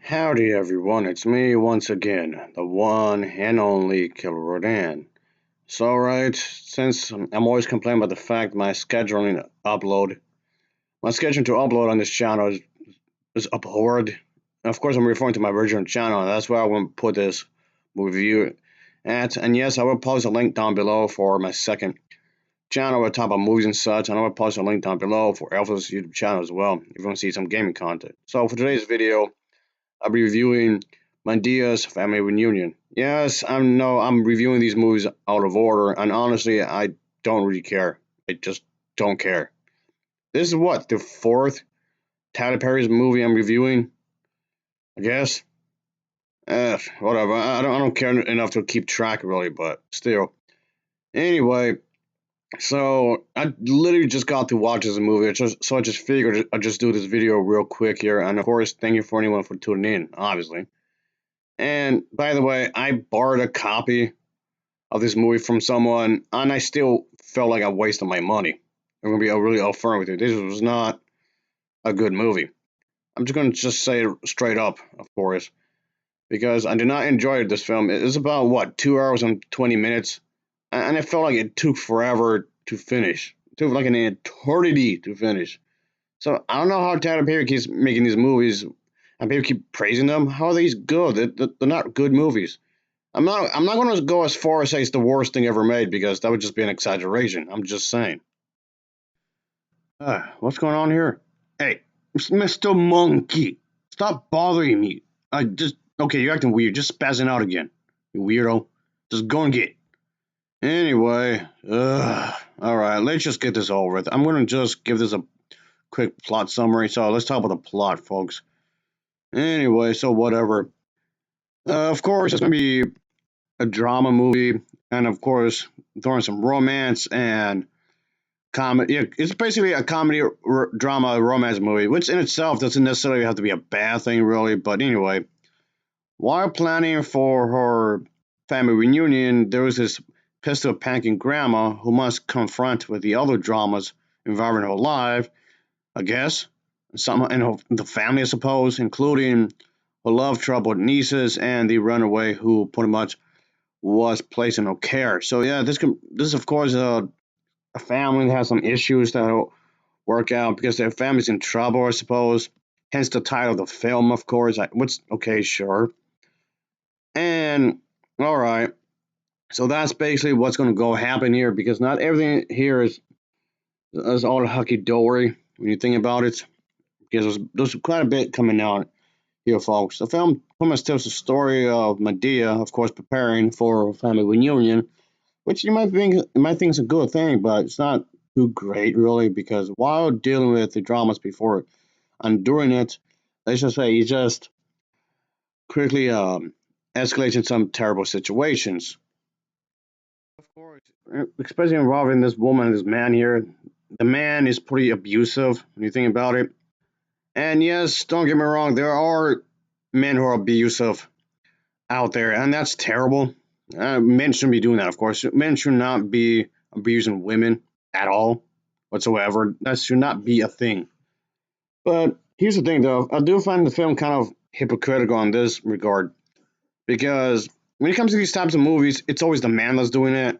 Howdy everyone, it's me once again, the one and only Killerrodan. So right, since I'm always complaining about the fact my schedule to upload on this channel is abhorred. Of course I'm referring to my original channel, and that's where I want to put this review at. And yes, I will post a link down below for my second channel where I talk about movies and such, and I will post a link down below for Alpha's YouTube channel as well, if you want to see some gaming content. So for today's video, I'll be reviewing Madea's Family Reunion. Yes, I know I'm reviewing these movies out of order, and honestly, I don't really care. I just don't care. This is what, the fourth Tyler Perry's movie I'm reviewing? I guess. Whatever. I don't care enough to keep track really, but still. Anyway, so I literally just got to watch this movie, so I just figured I'd just do this video real quick here, and of course, thank you for anyone for tuning in, obviously. And by the way, I borrowed a copy of this movie from someone, and I still felt like I wasted my money. I'm gonna be really upfront with you. This was not a good movie. I'm just gonna say it straight up, of course, because I did not enjoy this film. It's about what 2 hours and 20 minutes, and it felt like it took forever to finish. It took like an eternity to finish. So I don't know how Tyler Perry keeps making these movies, and people keep praising them. How are these good? They're not good movies. I'm not going to go as far as say it's the worst thing ever made because that would just be an exaggeration. I'm just saying. What's going on here? Hey, Mr. Monkey, stop bothering me. I just okay. You're acting weird. Just spazzing out again. You weirdo. Just go and get. Anyway, all right. Let's just get this over with. I'm going to just give this a quick plot summary. So let's talk about the plot, folks. Anyway, so whatever. Of course, it's going to be a drama movie, and of course, throwing some romance and comedy. Yeah, it's basically a comedy, drama, romance movie, which in itself doesn't necessarily have to be a bad thing, really. But anyway, while planning for her family reunion, there was this pistol packing grandma who must confront with the other dramas involving her life, I guess, some in the family, I suppose, including her love troubled nieces and the runaway who pretty much was placed in her care. So yeah, this of course a family that has some issues that'll work out because their family's in trouble, I suppose. Hence the title of the film, of course. What's okay, sure. And all right, so that's basically what's going to go happen here because not everything here is all hunky dory when you think about it. Because there's quite a bit coming out here, folks. The film pretty much tells the story of Medea, of course, preparing for a family reunion, which you might think is a good thing, but it's not too great really because while dealing with the dramas before and during it, let's just say he just quickly escalates in some terrible situations. Of course, especially involving this woman and this man here. The man is pretty abusive when you think about it. And yes, don't get me wrong, there are men who are abusive out there, and that's terrible. Men shouldn't be doing that, of course. Men should not be abusing women at all, whatsoever. That should not be a thing. But here's the thing, though. I do find the film kind of hypocritical in this regard because when it comes to these types of movies, it's always the man that's doing it.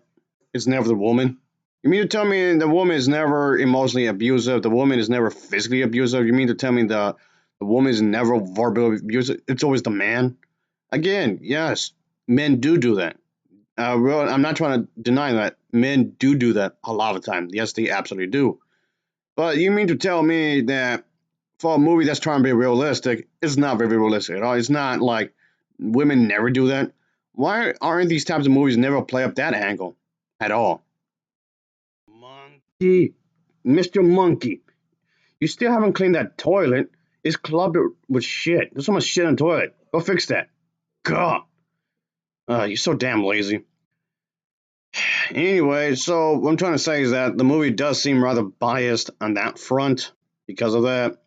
It's never the woman. You mean to tell me the woman is never emotionally abusive? The woman is never physically abusive? You mean to tell me the woman is never verbally abusive? It's always the man? Again, yes, men do that. I'm not trying to deny that men do that a lot of the time. Yes, they absolutely do. But you mean to tell me that for a movie that's trying to be realistic, it's not very realistic at all. It's not like women never do that. Why aren't these types of movies never play up that angle at all? Monkey, Mr. Monkey, you still haven't cleaned that toilet. It's clubbed with shit. There's so much shit in the toilet. Go fix that. God, you're so damn lazy. Anyway, so what I'm trying to say is that the movie does seem rather biased on that front because of that.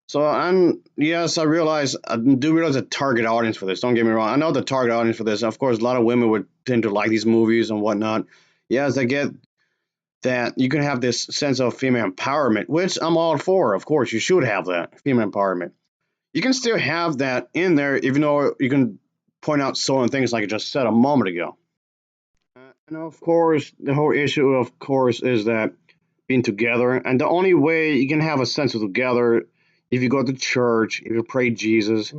So yes, I do realize the target audience for this. Don't get me wrong. I know the target audience for this. Of course, a lot of women would tend to like these movies and whatnot. Yes, I get that you can have this sense of female empowerment, which I'm all for. Of course, you should have that female empowerment. You can still have that in there, even though you can point out certain things like I just said a moment ago. And of course, the whole issue, of course, is that being together, and the only way you can have a sense of together if you go to church, if you pray Jesus,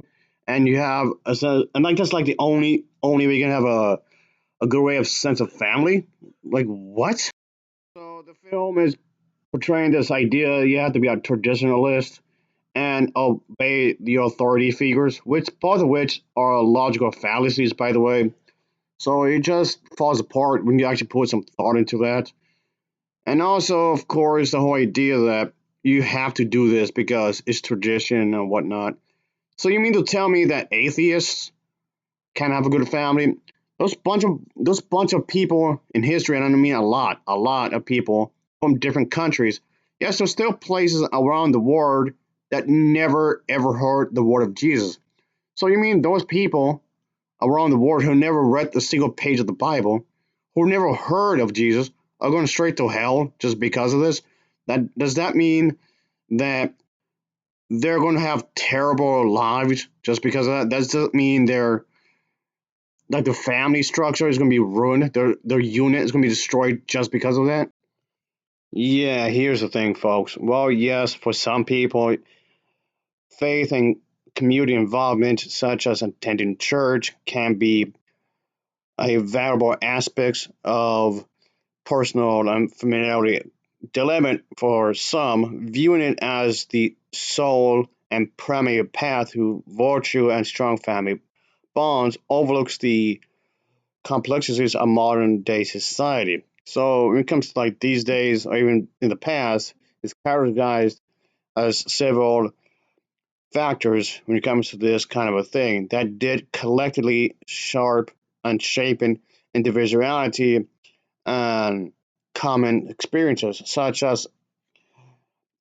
and you have a sense, and like that's like the only way you can have a good way of sense of family. Like what? So the film is portraying this idea you have to be a traditionalist and obey the authority figures, which both of which are logical fallacies, by the way. So it just falls apart when you actually put some thought into that. And also, of course, the whole idea that you have to do this because it's tradition and whatnot. So you mean to tell me that atheists can't have a good family? Those bunch of people in history, and I mean a lot of people from different countries. Yes, there's still places around the world that never ever heard the word of Jesus. So you mean those people around the world who never read a single page of the Bible, who never heard of Jesus, are going straight to hell just because of this? That does that mean that they're going to have terrible lives just because of that? Does that mean they're like the family structure is going to be ruined? Their unit is going to be destroyed just because of that? Yeah, here's the thing, folks. Well, yes, for some people, faith and community involvement, such as attending church, can be a valuable aspects of personal familiarity. Dilemma for some, viewing it as the sole and primary path to virtue and strong family bonds, overlooks the complexities of modern day society. So when it comes to like these days, or even in the past, it's categorized as several factors when it comes to this kind of a thing that did collectively sharp and shapen individuality and common experiences, such as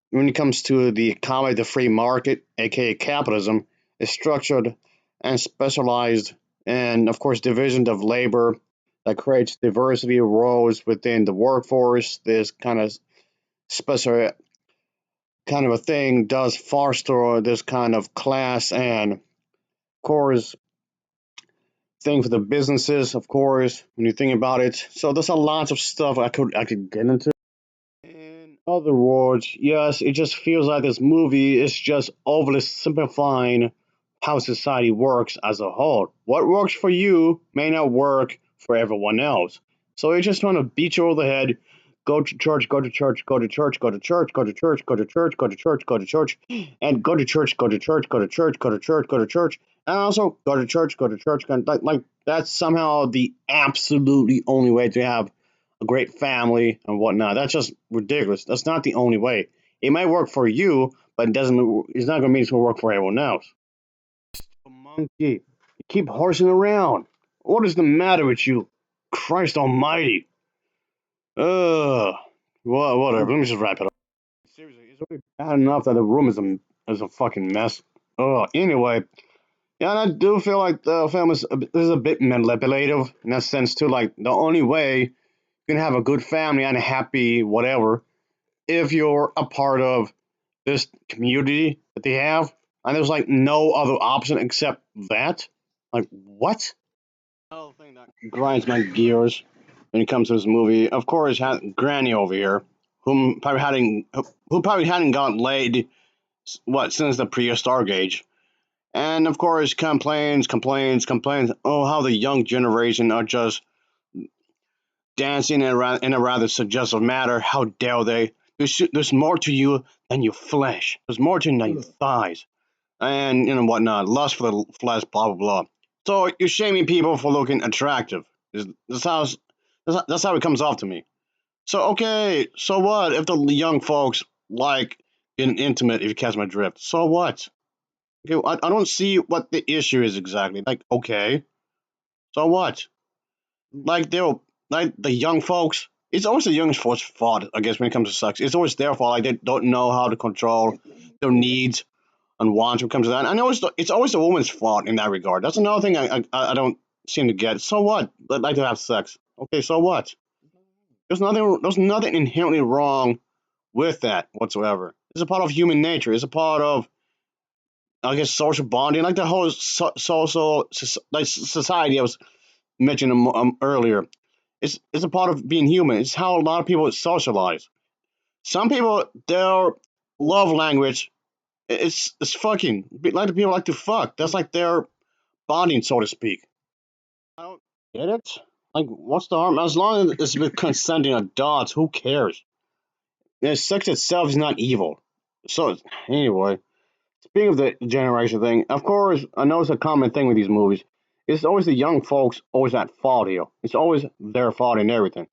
when it comes to the economy, the free market, aka capitalism, is structured and specialized, and of course, division of labor that creates diversity of roles within the workforce. This kind of special kind of a thing does foster this kind of class and, of course, thing for the businesses. Of course, when you think about it, so there's a lot of stuff I could get into. In other words, yes, it just feels like this movie is just overly simplifying how society works as a whole. What works for you may not work for everyone else. So it's just trying to beat you over the head. Go to church, go to church, go to church, go to church, go to church, go to church, go to church, go to church, and go to church, go to church, go to church, go to church, go to church, and also go to church, go to church. Like that's somehow the absolutely only way to have a great family and whatnot. That's just ridiculous. That's not the only way. It might work for you, but it doesn't. It's not going to mean it's going to work for everyone else. A monkey, you keep horsing around. What is the matter with you? Christ Almighty. Ugh. Well, whatever. Let me just wrap it up. Seriously, it's already bad enough that the room is a fucking mess. Anyway, yeah, and I do feel like the film is a bit manipulative in that sense too. Like the only way you can have a good family and a happy whatever if you're a part of this community that they have, and there's like no other option except that. Like what? Another thing that grinds my gears when it comes to this movie, of course, Granny over here, who probably hadn't gotten laid what since the prehistoric age, and of course complains. Oh, how the young generation are just dancing in a rather suggestive manner. How dare they? There's more to you than your flesh. There's more to you than your thighs, and whatnot. Lust for the flesh, blah blah blah. So you're shaming people for looking attractive. That's how that's how it comes off to me. So okay, so what if the young folks like getting intimate? If you catch my drift, so what? Okay, I don't see what the issue is exactly. Like okay, so what? Like they'll like the young folks. It's always the young folks' fault, I guess, when it comes to sex. It's always their fault. Like they don't know how to control their needs and wants when it comes to that. And it's always the woman's fault in that regard. That's another thing I don't seem to get. So what? They'd like to have sex. Okay, so what? There's nothing inherently wrong with that whatsoever. It's a part of human nature. It's a part of I guess social bonding, like the whole social like society I was mentioning earlier. It's a part of being human. It's how a lot of people socialize. Some people, their love language, it's fucking. Like the people like to fuck. That's like their bonding, so to speak. I don't get it. Like, what's the harm? As long as it's with consenting adults, who cares? Yeah, sex itself is not evil. So anyway, speaking of the generation thing, of course, I know it's a common thing with these movies. It's always the young folks always at fault here. It's always their fault in everything.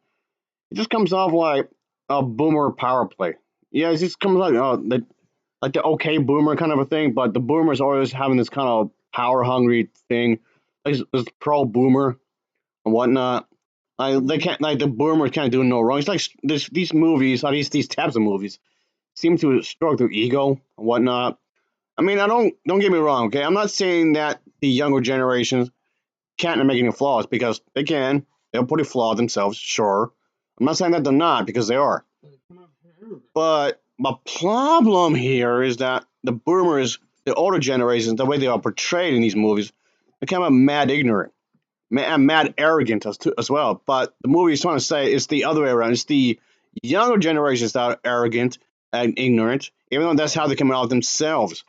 It just comes off like a boomer power play. Yeah, it just comes like the okay boomer kind of a thing, but the boomers always having this kind of power hungry thing, like this pro boomer and whatnot. Like they can't, like the boomers can't do no wrong. It's like these movies, at least these types of movies, seem to stroke their ego and whatnot. I mean, I don't get me wrong, okay? I'm not saying that the younger generations can't make any flaws because they can. They're pretty flawed themselves, sure. I'm not saying that they're not because they are. But my problem here is that the boomers, the older generations, the way they are portrayed in these movies, they're kind of mad ignorant, mad arrogant as well. But the movie is trying to say it's the other way around. It's the younger generations that are arrogant and ignorant, even though that's how they come out themselves.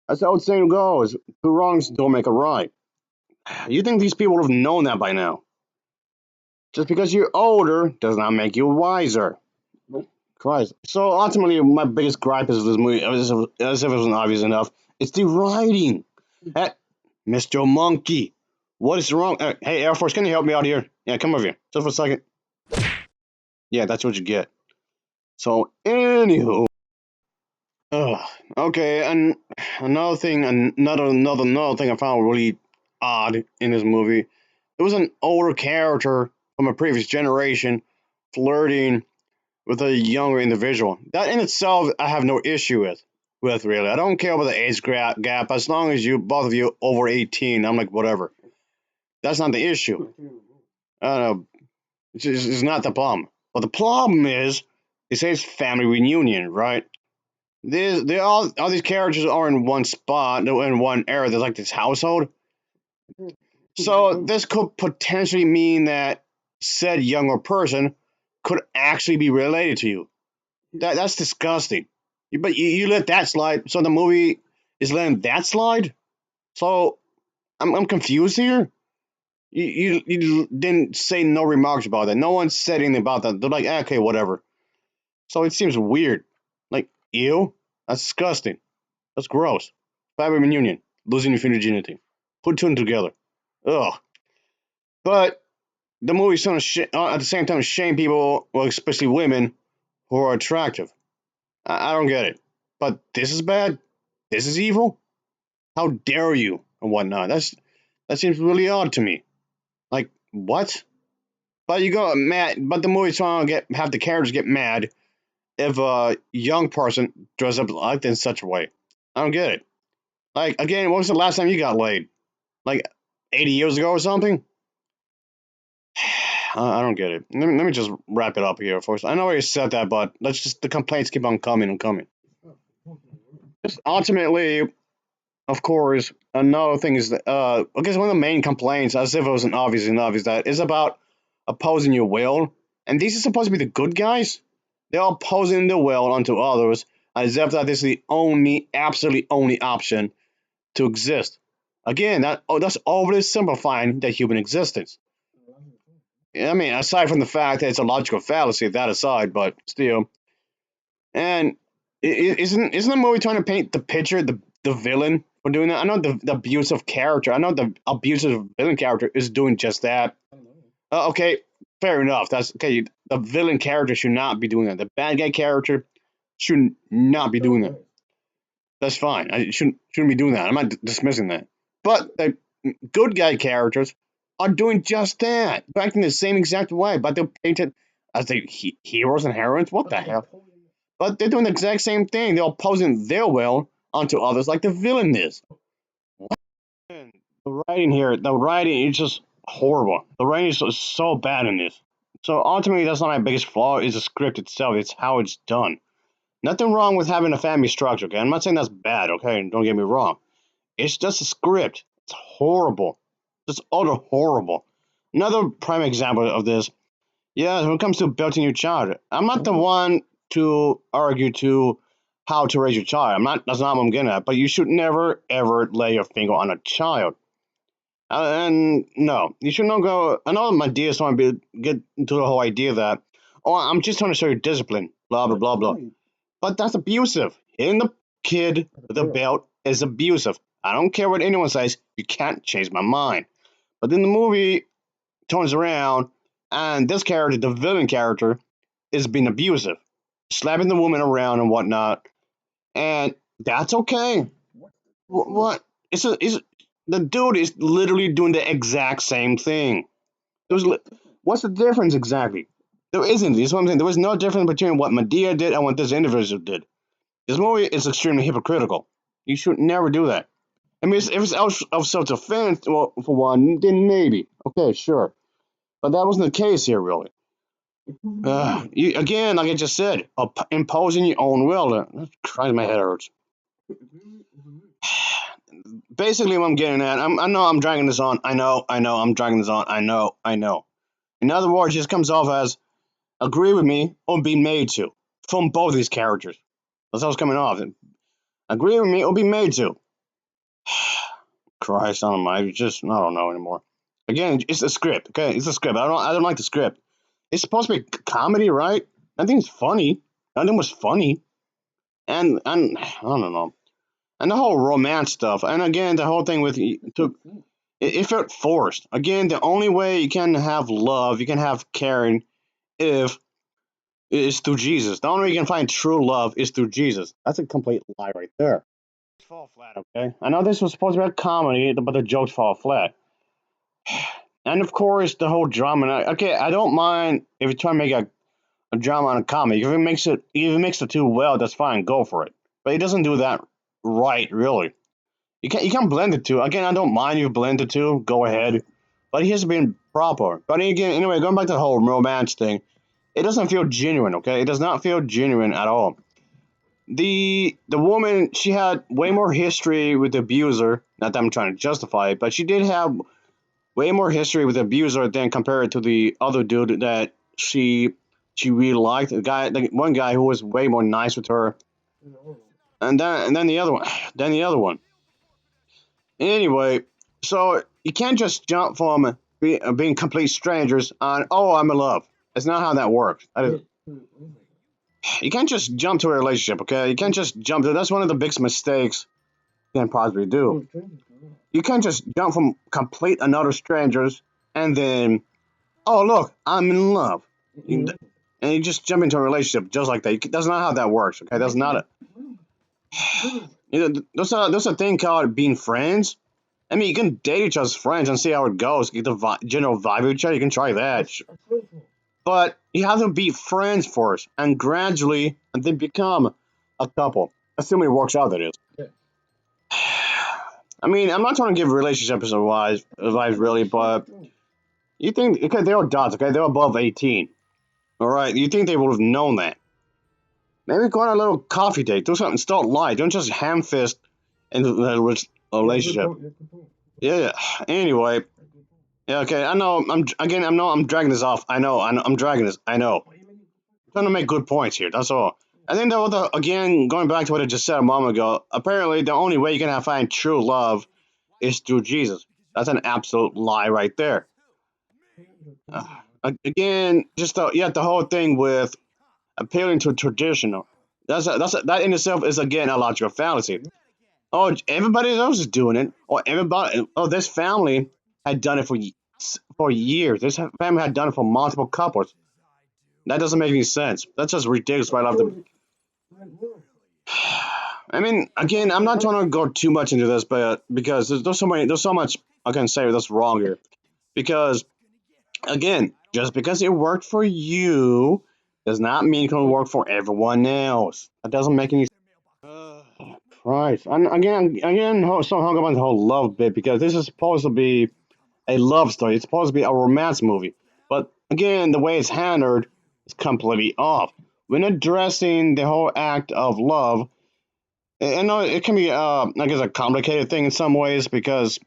As the old saying goes, two wrongs don't make a right. You think these people would have known that by now? Just because you're older does not make you wiser. Christ. So ultimately, my biggest gripe is this movie, as if it wasn't obvious enough, it's the writing. Hey, Mr. Monkey, what is wrong? Hey, Air Force, can you help me out here? Yeah, come over here, just for a second. Yeah, that's what you get. So, anywho, ugh, okay, and another thing I found really odd in this movie. There was an older character from a previous generation flirting with a younger individual. That in itself, I have no issue with. With really, I don't care about the age gap as long as you both of you over 18. I'm like whatever. That's not the issue. It's not the problem. But the problem is, it says family reunion, right? They all these characters are in one spot, in one area. There's like this household. So this could potentially mean that said younger person could actually be related to you. That's disgusting. But you let that slide. So the movie is letting that slide. So I'm confused here. You didn't say no remarks about that. No one said anything about that. They're like, okay, whatever. So it seems weird. Like, ew, that's disgusting. That's gross. Family reunion, losing your virginity. Put two and together. Ugh. But the movie's trying to at the same time shame people, well, especially women, who are attractive. I don't get it. But this is bad. This is evil. How dare you and whatnot. That seems really odd to me. Like what? But you go mad. But the movie's trying to have the characters get mad if a young person dresses up like in such a way. I don't get it. Like again, when was the last time you got laid? Like 80 years ago or something? I don't get it. Let me just wrap it up here, folks. I know I already said that, but let's just the complaints keep on coming and coming. Just ultimately, of course, another thing is that I guess one of the main complaints, as if it wasn't obvious enough, is that it's about opposing your will, and these are supposed to be the good guys. They're opposing the will onto others, as if that is the only, absolutely only option to exist. Again, that's overly simplifying the human existence. I mean, aside from the fact that it's a logical fallacy, that aside, but still. And isn't the movie trying to paint the picture, the villain for doing that? I know the abusive character. I know the abusive villain character is doing just that. Okay, fair enough. That's okay. The villain character should not be doing that. The bad guy character should not be doing that. That's fine. I shouldn't be doing that. I'm not dismissing that. But the good guy characters are doing just that, acting the same exact way, but they're painted as the heroes and heroines. What the hell? But they're doing the exact same thing. They're opposing their will onto others, like the villain is. Man, the writing here, the writing is just horrible. The writing is so bad in this. So ultimately, that's not my biggest flaw. Is the script itself. It's how it's done. Nothing wrong with having a family structure, okay? I'm not saying that's bad, okay? Don't get me wrong. It's just a script. It's horrible. Just utter horrible. Another prime example of this, yeah, when it comes to building your child, I'm not the one to argue to how to raise your child. I'm not. That's not what I'm getting at. But you should never ever lay your finger on a child. And no, you should not go. I know my dear trying to get into the whole idea that, oh, I'm just trying to show you discipline, blah blah blah blah. But that's abusive. Hitting the kid with a belt is abusive. I don't care what anyone says. You can't change my mind. But then the movie turns around, and this character, the villain character, is being abusive, slapping the woman around and whatnot, and that's okay. What? It's the dude is literally doing the exact same thing. There's, what's the difference exactly? There isn't. This is what I'm saying. There was no difference between what Madea did and what this individual did. This movie is extremely hypocritical. You should never do that. I mean, if it's out of self-defense, well, for one, then maybe. Okay, sure. But that wasn't the case here, really. Again, like I just said, imposing your own will. Christ, my head hurts. Basically, what I'm getting at, I know I'm dragging this on. I know, I'm dragging this on. I know. In other words, it just comes off as agree with me or be made to from both these characters. That's how it's coming off. Agree with me or be made to. Christ, I don't know. I don't know anymore. Again, it's a script. Okay, it's a script. I don't like the script. It's supposed to be comedy, right? I think it's funny. Nothing was funny, and I don't know. And the whole romance stuff, and again, the whole thing with it felt forced. Again, the only way you can have love, you can have caring, if is through Jesus. The only way you can find true love is through Jesus. That's a complete lie right there. Fall flat, okay? I know this was supposed to be a comedy, but the jokes fall flat. And of course, the whole drama. Okay, I don't mind if you try to make a drama and a comedy. If it makes the two well, that's fine. Go for it. But it doesn't do that right, really. You can't blend the two. Again, I don't mind you blend the two. Go ahead. But he has been proper. But again, anyway, going back to the whole romance thing, it doesn't feel genuine. Okay, it does not feel genuine at all. The woman, she had way more history with the abuser. Not that I'm trying to justify it, but she did have way more history with the abuser than compared to the other dude that she really liked. The one guy who was way more nice with her, and then the other one, then the other one. Anyway, so you can't just jump from being complete strangers on, oh, I'm in love. That's not how that works. You can't just jump to a relationship, okay? You can't just jump to. That's one of the biggest mistakes you can possibly do. You can't just jump from complete another strangers and then, oh, look, I'm in love. And you just jump into a relationship just like that. That's not how that works, okay? That's not a. There's a thing called being friends. I mean, you can date each other's friends and see how it goes. Get the general vibe of each other. You can try that. But you have to be friends first, and gradually, and then become a couple. Assuming it works out, that is. I mean, I'm not trying to give relationships advice really, but you think, okay, they're adults, okay? They're above 18. All right, you think they would have known that. Maybe go on a little coffee date. Do something. Don't lie. Don't just ham fist into a relationship. Yeah. Anyway. Yeah. Okay. I know. I'm dragging this off. I know. I'm dragging this. I know. I'm trying to make good points here. That's all. I think that again, going back to what I just said a moment ago. Apparently, the only way you can find true love is through Jesus. That's an absolute lie right there. Again, just the whole thing with appealing to traditional. That in itself is again a logical fallacy. Oh, everybody else is doing it. Or everybody. Oh, this family had done it for years. This family had done it for multiple couples. That doesn't make any sense. That's just ridiculous right off the. I mean, again, I'm not trying to go too much into this, but because there's so much I can say that's wrong here. Because again, just because it worked for you does not mean it can work for everyone else. That doesn't make any. Uh, Christ. And again, so hung up on the whole love bit because this is supposed to be a love story. It's supposed to be a romance movie. But again, the way it's handled is completely off. when addressing the whole act of love, I know it can be, I guess, a complicated thing in some ways because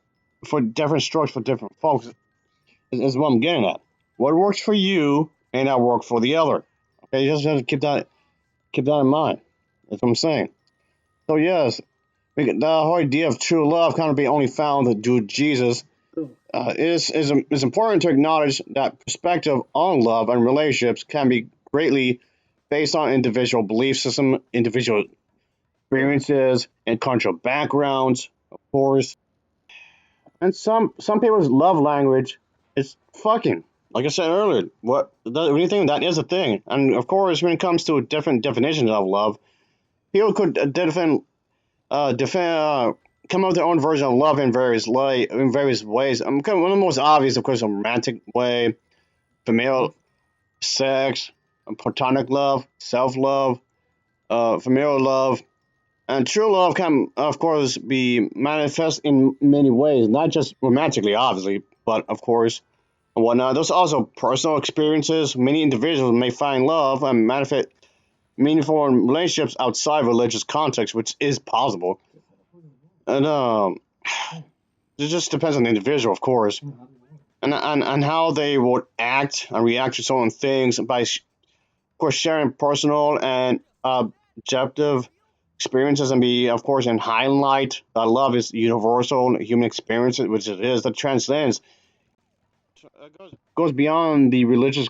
for different strokes for different folks is what I'm getting at. What works for you may not work for the other. Okay, you just have to keep that in mind. That's what I'm saying. So yes, the whole idea of true love kind of be only found through Jesus is important to acknowledge that perspective on love and relationships can be greatly based on individual belief system, individual experiences, and cultural backgrounds, of course. And some people's love language is fucking. Like I said earlier, when you think that is a thing, and of course, when it comes to different definitions of love, people could come up with their own version of love in various ways. One of the most obvious, of course, a romantic way, familial sex, platonic love, self love, familial love, and true love can, of course, be manifest in many ways, not just romantically, obviously, but of course, and whatnot. There's also personal experiences. Many individuals may find love and manifest meaningful in relationships outside religious context, which is possible. And it just depends on the individual, of course, and how they would act and react to certain things by, of course, sharing personal and objective experiences and be, of course, and highlight that love is universal human experience, which it is, that transcends, goes beyond the religious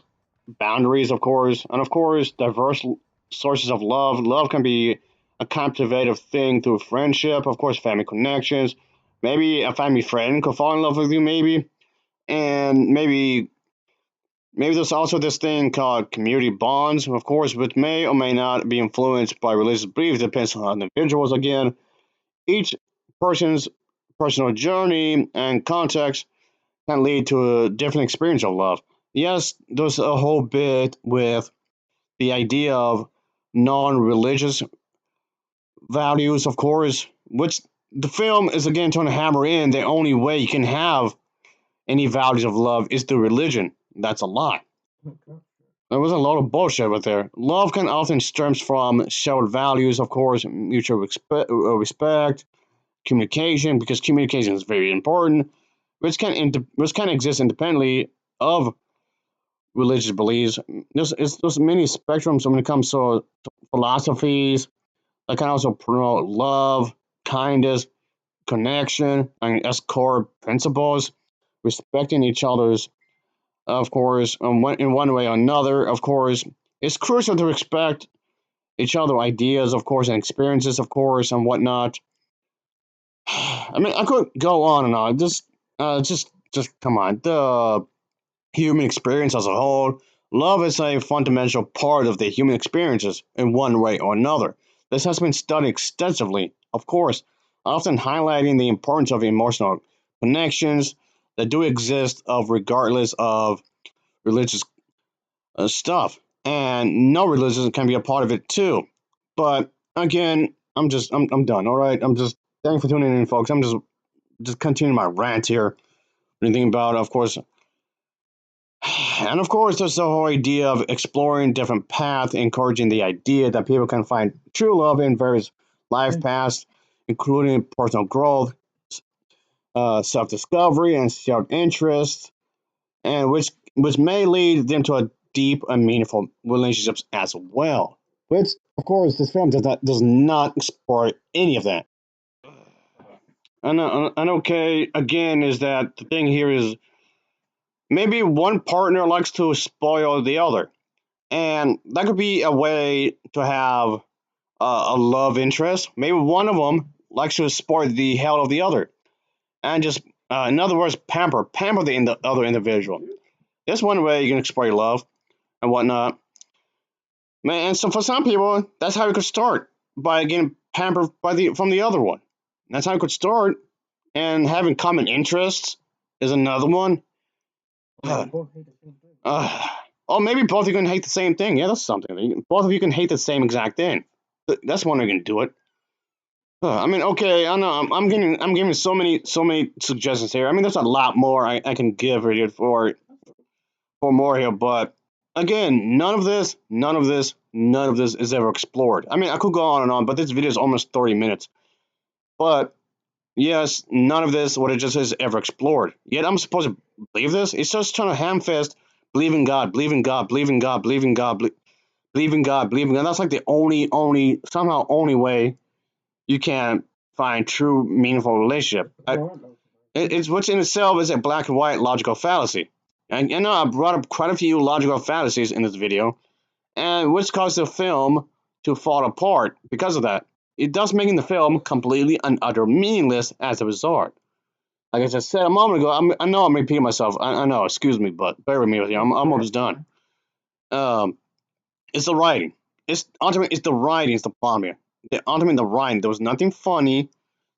boundaries, of course, and of course, diverse sources of love. Love can be a captivative thing through friendship, of course, family connections. Maybe a family friend could fall in love with you, maybe, and maybe there's also this thing called community bonds, of course, which may or may not be influenced by religious beliefs. Depends on individuals again. Each person's personal journey and context can lead to a different experience of love. Yes, there's a whole bit with the idea of non-religious values, of course, which the film is again trying to hammer in. The only way you can have any values of love is through religion. That's a lie. There was a lot of bullshit with there. Love can often stems from shared values, of course, mutual respect, communication, because communication is very important, which can exist independently of religious beliefs. There's many spectrums when it comes to philosophies that can also promote love, kindness, connection, and as core principles, respecting each other's, of course, in one way or another, of course. It's crucial to respect each other ideas, of course, and experiences, of course, and whatnot. I mean, I could go on and on. Just come on. The human experience as a whole, love is a fundamental part of the human experiences in one way or another. This has been studied extensively, of course, often highlighting the importance of emotional connections that do exist of regardless of religious stuff. And no religion can be a part of it too. But again, I'm done. All right, I'm just thanks for tuning in, folks. I'm just continuing my rant here. Anything about, of course, and of course, there's the whole idea of exploring different paths, encouraging the idea that people can find true love in various life paths, including personal growth, self-discovery, and self-interest, and which may lead them to a deep and meaningful relationships as well. Which, of course, this film does not explore any of that. And okay, again, is that the thing here is maybe one partner likes to spoil the other, and that could be a way to have a love interest. Maybe one of them likes to spoil the hell of the other, and just, in other words, pamper the other individual. That's one way you can explore love and whatnot. Man, and so for some people, that's how you could start, by getting pampered from the other one. That's how you could start, and having common interests is another one. Uh, or maybe both of you can hate the same thing. Yeah, that's something. Both of you can hate the same exact thing. That's one way you can do it. I mean, okay, I know I'm giving so many suggestions here. I mean, there's a lot more I can give here for more here, but again, none of this none of this is ever explored. I mean, I could go on and on, but this video is almost 30 minutes. But yes, none of this, what it just is, ever explored. Yet I'm supposed to believe this? It's just trying to ham-fist, believe in God, believe in God, believe in God, believe in God, believe in God, believe in God. That's like the somehow only way you can find true, meaningful relationship. It's which in itself is a black and white logical fallacy. And you know, I brought up quite a few logical fallacies in this video, and which caused the film to fall apart because of that. It does making the film completely and utter meaningless as a result. Like I just said a moment ago, I know I'm repeating myself. I know, excuse me, but bear with me. I'm almost done. Um, it's the writing. It's the writing. It's the problem here. Ultimately, the writing. There was nothing funny.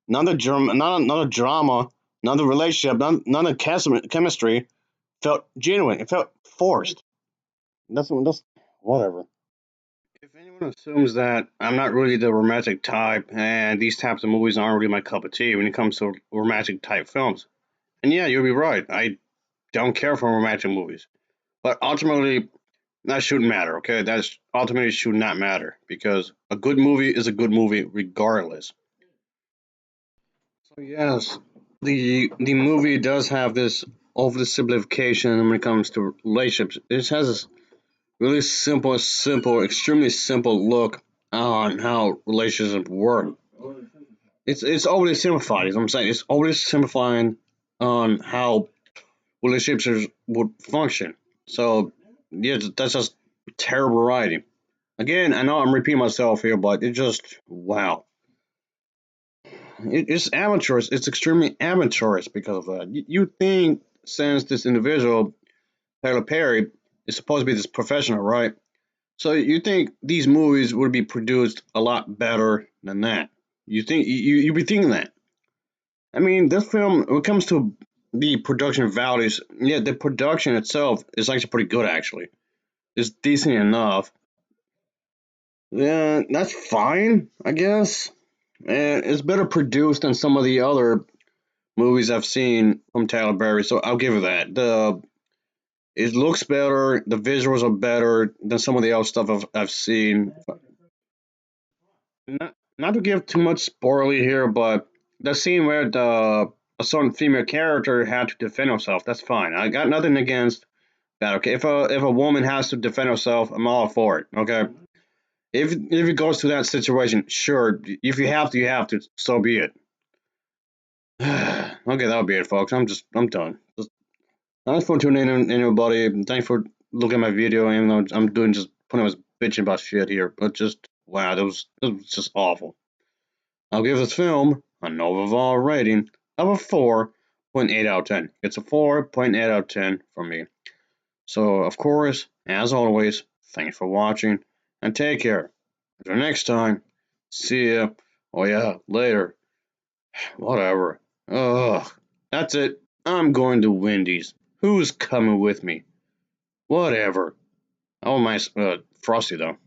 None of the drama. None of drama. None of the relationship. None of the chemistry felt genuine. It felt forced. That's whatever. If anyone assumes that I'm not really the romantic type and these types of movies aren't really my cup of tea when it comes to romantic type films, and yeah, you'll be right. I don't care for romantic movies. But ultimately, that shouldn't matter, okay? That's ultimately should not matter because a good movie is a good movie regardless. So yes, the movie does have this oversimplification when it comes to relationships. It has this really simple, extremely simple look on how relationships work. It's overly simplified, is what I'm saying. It's overly simplifying on how relationships would function. So yeah, that's just terrible writing. Again, I know I'm repeating myself here, but it just wow. It's amateurish. It's extremely amateurish because of that. You think since this individual, Tyler Perry, is supposed to be this professional, right? So you think these movies would be produced a lot better than that? You think you be thinking that? I mean, this film, when it comes to the production values, yeah, the production itself is actually pretty good. Actually, it's decent enough. Yeah, that's fine, I guess. And it's better produced than some of the other movies I've seen from Tyler Perry, so I'll give it that. The It looks better, the visuals are better than some of the other stuff I've seen. Not to give too much spoiler here, but the scene where the a certain female character had to defend herself, that's fine. I got nothing against that. Okay, if a woman has to defend herself, I'm all for it. Okay, if it goes to that situation, sure. If you have to, you have to. So be it. Okay, that'll be it, folks. I'm done. Thanks for tuning in, everybody. Thanks for looking at my video. Even though I'm doing just putting was bitching about shit here, but just wow, that was just awful. I'll give this film an overall rating of a 4.8 out of 10. It's a 4.8 out of 10 from me. So, of course, as always, thanks for watching and take care. Until next time, see ya. Oh yeah, later. Whatever. Ugh. That's it. I'm going to Wendy's. Who's coming with me? Whatever. Oh, my Frosty though.